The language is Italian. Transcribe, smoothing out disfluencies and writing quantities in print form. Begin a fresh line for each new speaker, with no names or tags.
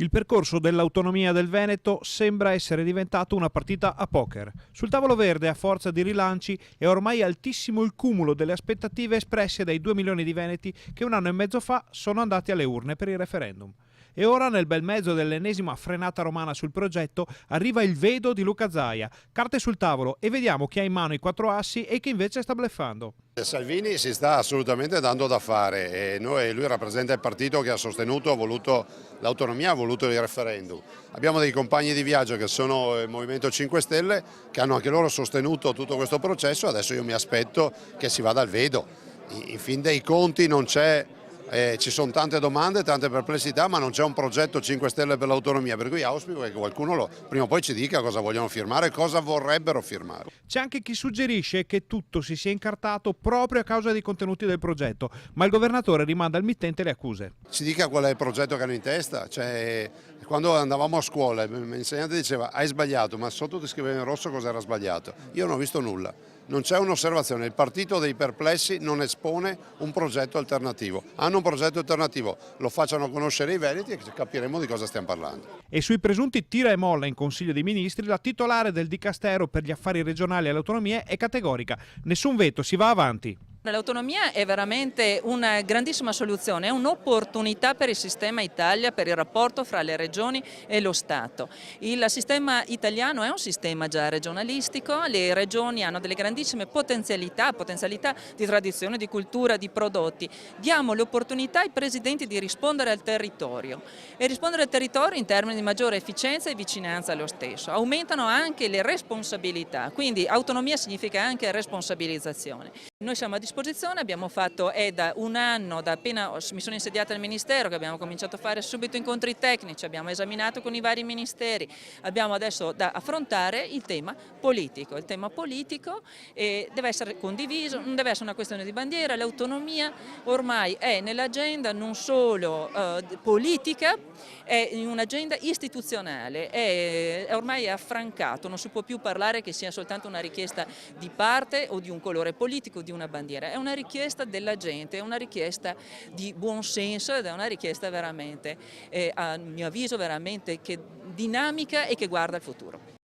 Il percorso dell'autonomia del Veneto sembra essere diventato una partita a poker. Sul tavolo verde, a forza di rilanci, è ormai altissimo il cumulo delle aspettative espresse dai 2 milioni di veneti che un anno e mezzo fa sono andati alle urne per il referendum. E ora, nel bel mezzo dell'ennesima frenata romana sul progetto, arriva il vedo di Luca Zaia. Carte sul tavolo e vediamo chi ha in mano i 4 assi e chi invece sta bluffando.
Salvini si sta assolutamente dando da fare e lui rappresenta il partito che ha sostenuto, ha voluto l'autonomia, ha voluto il referendum. Abbiamo dei compagni di viaggio che sono il Movimento 5 Stelle che hanno anche loro sostenuto tutto questo processo, adesso io mi aspetto che si vada al vedo. In fin dei conti non c'è... ci sono tante domande, tante perplessità, ma non c'è un progetto 5 Stelle per l'autonomia, per cui auspico che qualcuno prima o poi ci dica cosa vogliono firmare, cosa vorrebbero firmare.
C'è anche chi suggerisce che tutto si sia incartato proprio a causa dei contenuti del progetto, ma il governatore rimanda al mittente le accuse.
Ci dica qual è il progetto che hanno in testa, cioè, quando andavamo a scuola l'insegnante diceva hai sbagliato, ma sotto ti scriveva in rosso cosa era sbagliato. Io non ho visto nulla. Non c'è un'osservazione, il partito dei perplessi non espone un progetto alternativo. Hanno un progetto alternativo, lo facciano conoscere i veneti e capiremo di cosa stiamo parlando.
E sui presunti tira e molla in Consiglio dei Ministri, la titolare del Dicastero per gli affari regionali e le autonomie è categorica. Nessun veto, si va avanti.
L'autonomia è veramente una grandissima soluzione, è un'opportunità per il sistema Italia, per il rapporto fra le regioni e lo Stato. Il sistema italiano è un sistema già regionalistico, le regioni hanno delle grandissime potenzialità di tradizione, di cultura, di prodotti. Diamo l'opportunità ai presidenti di rispondere al territorio e rispondere al territorio in termini di maggiore efficienza e vicinanza allo stesso. Aumentano anche le responsabilità, quindi autonomia significa anche responsabilizzazione. Noi siamo a disposizione, è da un anno, da appena mi sono insediata al Ministero, che abbiamo cominciato a fare subito incontri tecnici, abbiamo esaminato con i vari ministeri, abbiamo adesso da affrontare il tema politico. Il tema politico deve essere condiviso, non deve essere una questione di bandiera, l'autonomia ormai è nell'agenda non solo politica, è in un'agenda istituzionale, è ormai affrancato, non si può più parlare che sia soltanto una richiesta di parte o di un colore politico, di una bandiera, è una richiesta della gente, è una richiesta di buon senso ed è una richiesta veramente, a mio avviso, veramente dinamica e che guarda al futuro.